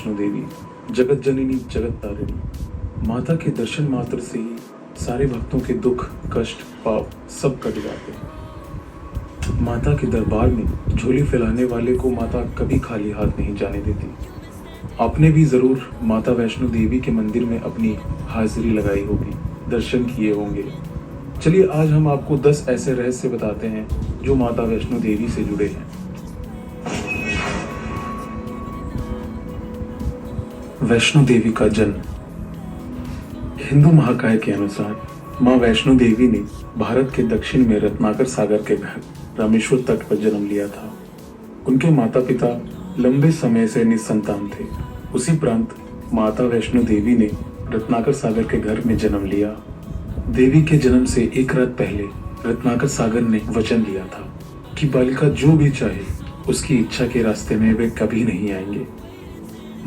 वैष्णो देवी, जगत जननी जगत तारिणी। माता के दर्शन मात्र से ही सारे भक्तों के दुख कष्ट पाप सब कट जाते हैं। माता के दरबार में झोली फैलाने वाले को माता कभी खाली हाथ नहीं जाने देती। आपने भी जरूर माता वैष्णो देवी के मंदिर में अपनी हाजिरी लगाई होगी, दर्शन किए होंगे। चलिए आज हम आपको 10 ऐसे रहस्य बताते हैं जो माता वैष्णो देवी से जुड़े हैं। वैष्णो देवी का जन्म। हिंदू महाकाय के अनुसार मां वैष्णो देवी ने भारत के दक्षिण में रत्नाकर सागर के घर रामेश्वर तट पर जन्म लिया था। उनके माता पिता लंबे समय से निसंतान थे। उसी प्रांत माता वैष्णो देवी ने रत्नाकर सागर के घर में जन्म लिया। देवी के जन्म से एक रात पहले रत्नाकर सागर ने वचन लिया था कि बालिका जो भी चाहे उसकी इच्छा के रास्ते में वे कभी नहीं आएंगे।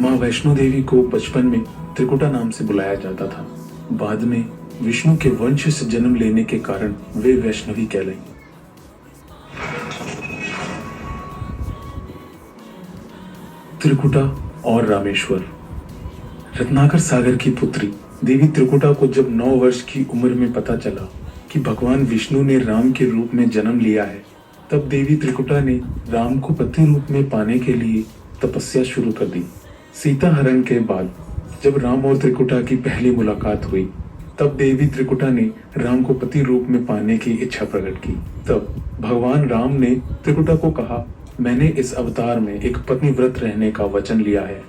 मां वैष्णो देवी को बचपन में त्रिकुटा नाम से बुलाया जाता था। बाद में विष्णु के वंश से जन्म लेने के कारण वे वैष्णवी कहलाई। त्रिकुटा और रामेश्वर। रत्नाकर सागर की पुत्री देवी त्रिकुटा को जब 9 वर्ष की उम्र में पता चला कि भगवान विष्णु ने राम के रूप में जन्म लिया है, तब देवी त्रिकुटा ने राम को पति रूप में पाने के लिए तपस्या शुरू कर दी। सीता हरण के बाद जब राम और त्रिकुटा की पहली मुलाकात हुई, तब देवी त्रिकुटा ने राम को पति रूप में पाने की इच्छा प्रकट की। तब भगवान राम ने त्रिकुटा को कहा, मैंने इस अवतार में एक पत्नी व्रत रहने का वचन लिया है।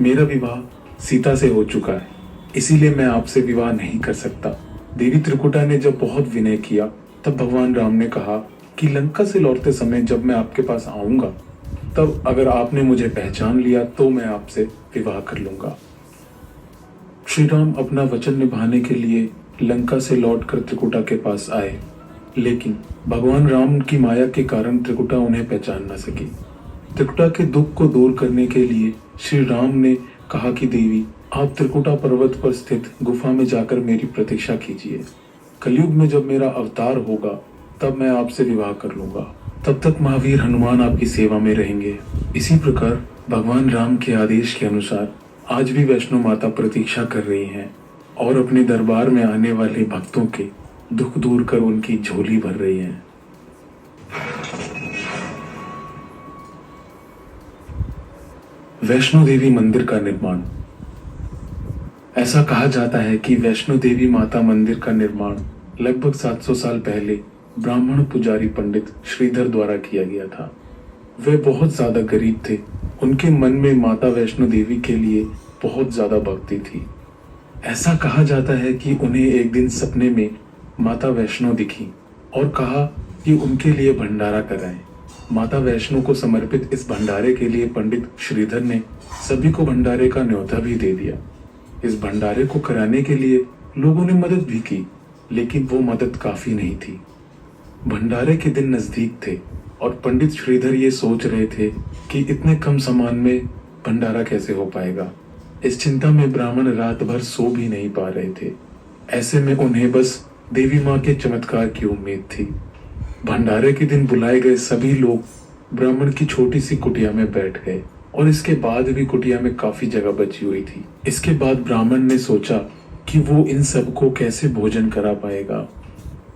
मेरा विवाह सीता से हो चुका है, इसीलिए मैं आपसे विवाह नहीं कर सकता। देवी त्रिकुटा ने जब बहुत विनय किया, तब भगवान राम ने कहा कि लंका से लौटते समय जब मैं आपके पास आऊंगा, तब अगर आपने मुझे पहचान लिया तो मैं आपसे विवाह कर लूंगा। श्री राम अपना वचन निभाने के लिए लंका से लौटकर त्रिकुटा के पास आए, लेकिन भगवान राम की माया के कारण त्रिकुटा उन्हें पहचान न सकी। त्रिकुटा के दुख को दूर करने के लिए श्री राम ने कहा कि देवी, आप त्रिकुटा पर्वत पर स्थित गुफा में जाकर मेरी प्रतीक्षा कीजिए। कलयुग में जब मेरा अवतार होगा तब मैं आपसे विवाह कर लूंगा। तब तक महावीर हनुमान आपकी सेवा में रहेंगे। इसी प्रकार भगवान राम के आदेश के अनुसार आज भी वैष्णो माता प्रतीक्षा कर रही हैं और अपने दरबार में आने वाले भक्तों के दुख दूर कर उनकी झोली भर रही हैं। वैष्णो देवी मंदिर का निर्माण। ऐसा कहा जाता है कि वैष्णो देवी माता मंदिर का निर्माण लगभग 700 साल पहले ब्राह्मण पुजारी पंडित श्रीधर द्वारा किया गया था। वे बहुत ज्यादा गरीब थे। उनके मन में माता वैष्णो देवी के लिए बहुत ज्यादा भक्ति थी। ऐसा कहा जाता है कि उन्हें एक दिन सपने में माता वैष्णो दिखी और कहा कि उनके लिए भंडारा कराएं। माता वैष्णो को समर्पित इस भंडारे के लिए पंडित श्रीधर ने सभी को भंडारे का न्योता भी दे दिया। इस भंडारे को कराने के लिए लोगों ने मदद भी की, लेकिन वो मदद काफी नहीं थी। भंडारे के दिन नजदीक थे और पंडित श्रीधर ये सोच रहे थे कि इतने कम सामान में भंडारा कैसे हो पाएगा। इस चिंता में ब्राह्मण रात भर सो भी नहीं पा रहे थे। ऐसे में उन्हें बस देवी माँ के चमत्कार की उम्मीद थी। भंडारे के दिन बुलाए गए सभी लोग ब्राह्मण की छोटी सी कुटिया में बैठ गए और इसके बाद भी कुटिया में काफी जगह बची हुई थी। इसके बाद ब्राह्मण ने सोचा कि वो इन सबको कैसे भोजन करा पाएगा।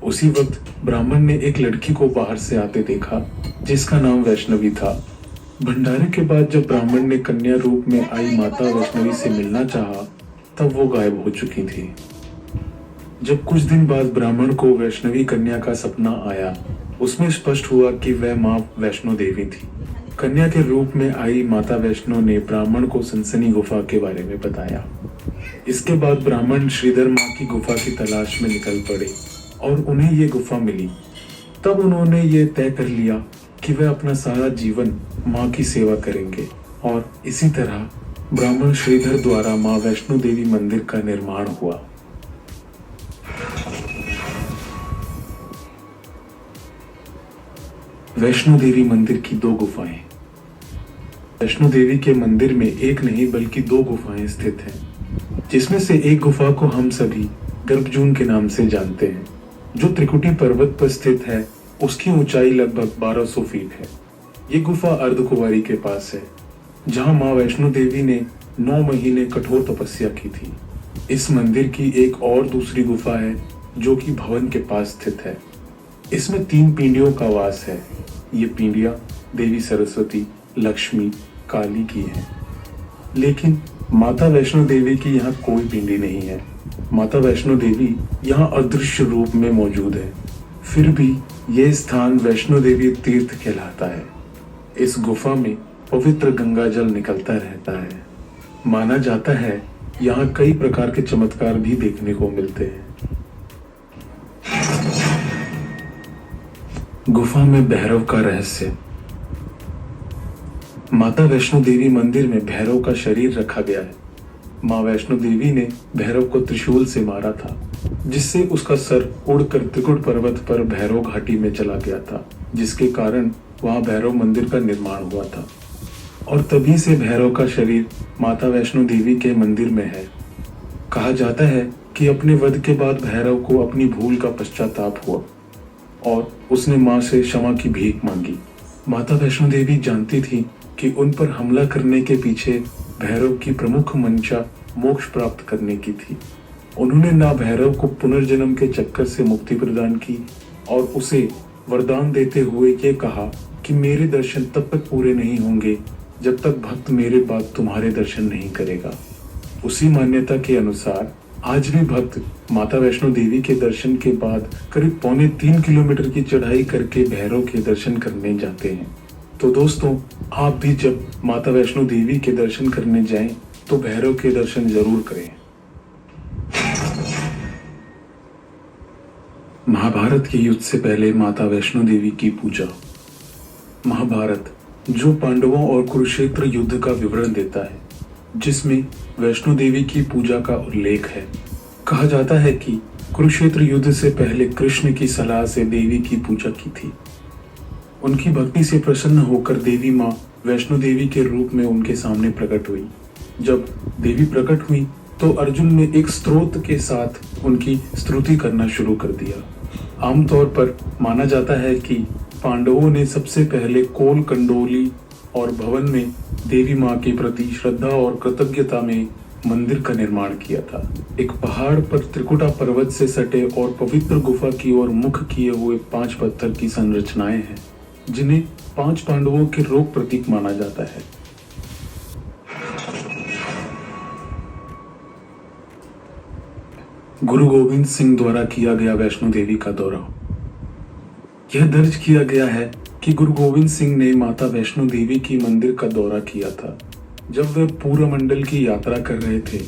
उसी वक्त ब्राह्मण ने एक लड़की को बाहर से आते देखा जिसका नाम वैष्णवी था। भंडारे के बाद जब ब्राह्मण ने कन्या रूप में आई माता वैष्णवी से मिलना चाहा, तब वो गायब हो चुकी थी। जब कुछ दिन बाद ब्राह्मण को वैष्णवी कन्या का सपना आया, उसमें स्पष्ट हुआ कि वह मां वैष्णो देवी थी। कन्या के रूप में आई माता वैष्णो ने ब्राह्मण को सनसनी गुफा के बारे में बताया। इसके बाद ब्राह्मण श्रीधर मां की गुफा की तलाश में निकल पड़े और उन्हें ये गुफा मिली। तब उन्होंने ये तय कर लिया कि वे अपना सारा जीवन मां की सेवा करेंगे और इसी तरह ब्राह्मण श्रीधर द्वारा मां वैष्णो देवी मंदिर का निर्माण हुआ। वैष्णो देवी मंदिर की 2 गुफाएं। वैष्णो देवी के मंदिर में एक नहीं बल्कि 2 गुफाएं स्थित हैं, जिसमें से एक गुफा को हम सभी गर्भजून के नाम से जानते हैं, जो त्रिकुटी पर्वत पर स्थित है। उसकी ऊंचाई लगभग 1200 फीट है। ये गुफा अर्धकुंवारी के पास है। जहां मां वैष्णो देवी ने 9 महीने कठोर तपस्या की थी। इस मंदिर की एक और दूसरी गुफा है जो कि भवन के पास स्थित है। इसमें 3 पिंडियों का वास है। ये पिंडियां देवी सरस्वती, लक्ष्मी, काली की हैं। लेकिन माता वैष्णो देवी की यहाँ कोई पिंडी नहीं है। माता वैष्णो देवी यहाँ अदृश्य रूप में मौजूद है। फिर भी यह स्थान वैष्णो देवी तीर्थ कहलाता है। इस गुफा में पवित्र गंगा जल निकलता रहता है। माना जाता है यहाँ कई प्रकार के चमत्कार भी देखने को मिलते हैं। गुफा में भैरव का रहस्य। माता वैष्णो देवी मंदिर में भैरव का शरीर रखा गया है। मां वैष्णो देवी ने भैरव को त्रिशूल से मारा था, जिससे उसका सर उड़कर त्रिकुट पर्वत पर भैरव घाटी में चला गया था, जिसके कारण वहां भैरव मंदिर का निर्माण हुआ था। और तभी से भैरव का शरीर माता वैष्णो देवी के मंदिर में है। कहा जाता है कि अपने वध के बाद भैरव को अपनी भूल का पश्चाताप हुआ और उसने मां से क्षमा की भीख मांगी। माता वैष्णो देवी जानती थी कि उन पर हमला करने के पीछे भैरव की प्रमुख मंशा मोक्ष प्राप्त करने की थी। उन्होंने ना भैरव को पुनर्जन्म के चक्कर से मुक्ति प्रदान की और उसे वरदान देते हुए ये कहा कि मेरे दर्शन तब तक पूरे नहीं होंगे जब तक भक्त मेरे बाद तुम्हारे दर्शन नहीं करेगा। उसी मान्यता के अनुसार आज भी भक्त माता वैष्णो देवी के दर्शन के बाद करीब 2.25 किलोमीटर की चढ़ाई करके भैरव के दर्शन करने जाते हैं। तो दोस्तों, आप भी जब माता वैष्णो देवी के दर्शन करने जाएं तो भैरव के दर्शन जरूर करें। महाभारत के युद्ध से पहले माता वैष्णो देवी की पूजा। महाभारत जो पांडवों और कुरुक्षेत्र युद्ध का विवरण देता है, जिसमें वैष्णो देवी की पूजा का उल्लेख है। कहा जाता है कि कुरुक्षेत्र युद्ध से पहले कृष्ण की सलाह से देवी की पूजा की थी। उनकी भक्ति से प्रसन्न होकर देवी मां वैष्णो देवी के रूप में उनके सामने प्रकट हुई। जब देवी प्रकट हुई तो अर्जुन ने एक स्तोत्र के साथ उनकी स्तुति करना शुरू कर दिया। आमतौर पर माना जाता है कि पांडवों ने सबसे पहले कोल कंडोली और भवन में देवी मां के प्रति श्रद्धा और कृतज्ञता में मंदिर का निर्माण किया था। एक पहाड़ पर त्रिकुटा पर्वत से सटे और पवित्र गुफा की ओर मुख किए हुए 5 पत्थर की संरचनाएं हैं, जिन्हें 5 पांडवों के रोग प्रतीक माना जाता है। गुरु गोविंद सिंह द्वारा किया गया वैष्णो देवी का दौरा। यह दर्ज किया गया है कि गुरु गोविंद सिंह ने माता वैष्णो देवी की मंदिर का दौरा किया था जब वे पूर्व मंडल की यात्रा कर रहे थे।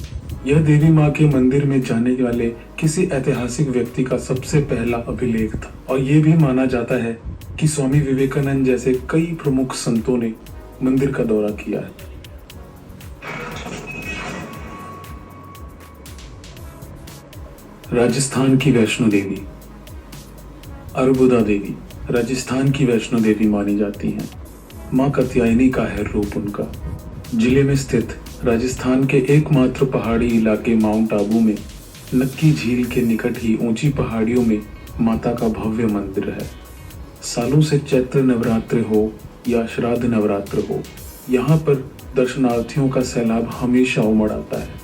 यह देवी मां के मंदिर में जाने वाले किसी ऐतिहासिक व्यक्ति का सबसे पहला अभिलेख था और यह भी माना जाता है कि स्वामी विवेकानंद जैसे कई प्रमुख संतों ने मंदिर का दौरा किया है। राजस्थान की वैष्णो देवी। अर्बुदा देवी राजस्थान की वैष्णो देवी मानी जाती हैं। मां कात्यायनी का है रूप उनका। जिले में स्थित राजस्थान के एकमात्र पहाड़ी इलाके माउंट आबू में नक्की झील के निकट ही ऊंची पहाड़ियों में माता का भव्य मंदिर है। सालों से चैत्र नवरात्र हो या श्राद्ध नवरात्र हो, यहाँ पर दर्शनार्थियों का सैलाब हमेशा उमड़ आता है।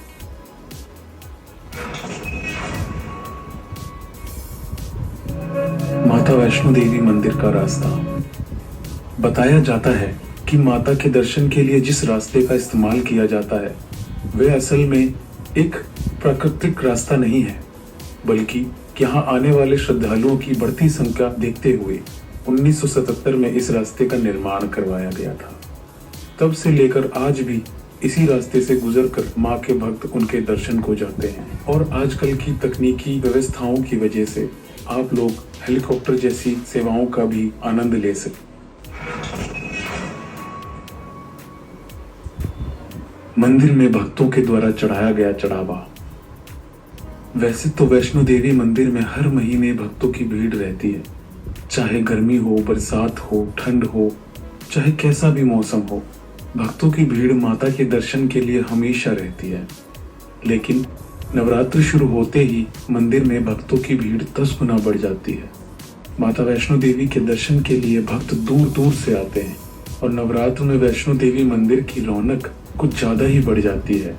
माता वैष्णो देवी मंदिर का रास्ता। बताया जाता है कि माता के दर्शन के लिए जिस रास्ते का इस्तेमाल किया जाता है वह असल में एक प्राकृतिक रास्ता नहीं है, बल्कि यहाँ आने वाले श्रद्धालुओं की बढ़ती संख्या देखते हुए 1977 में इस रास्ते का निर्माण करवाया गया था। तब से लेकर आज भी इसी रास्ते से गुजरकर मां के भक्त उनके दर्शन को जाते हैं और आजकल की तकनीकी व्यवस्थाओं की वजह से आप लोग हेलीकॉप्टर जैसी सेवाओं का भी आनंद ले सकें। मंदिर में भक्तों के द्वारा चढ़ाया गया चढ़ावा। वैसे तो वैष्णो देवी मंदिर में हर महीने भक्तों की भीड़ रहती है, चाहे गर्मी हो, बरसात हो, ठंड हो, चाहे कैसा भी मौसम हो। भक्तों की भीड़ माता के दर्शन के लिए हमेशा रहती है। लेकिन नवरात्र शुरू होते ही मंदिर में भक्तों की भीड़ 10 गुना बढ़ जाती है। माता वैष्णो देवी के दर्शन के लिए भक्त दूर दूर से आते हैं और नवरात्र में वैष्णो देवी मंदिर की रौनक कुछ ज्यादा ही बढ़ जाती है।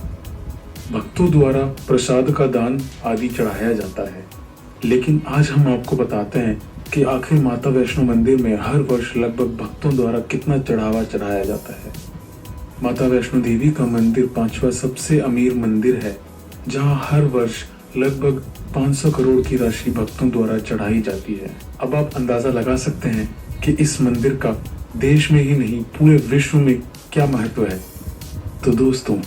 भक्तों द्वारा प्रसाद का दान आदि चढ़ाया जाता है। लेकिन आज हम आपको बताते हैं कि आखिर माता वैष्णो मंदिर में हर वर्ष लगभग भक्तों द्वारा कितना चढ़ावा चढ़ाया जाता है। माता वैष्णो देवी का मंदिर 5वां सबसे अमीर मंदिर है, जहां हर वर्ष लगभग 500 करोड़ की राशि भक्तों द्वारा चढ़ाई जाती है। अब आप अंदाजा लगा सकते हैं कि इस मंदिर का देश में ही नहीं पूरे विश्व में क्या महत्व है। तो दोस्तों,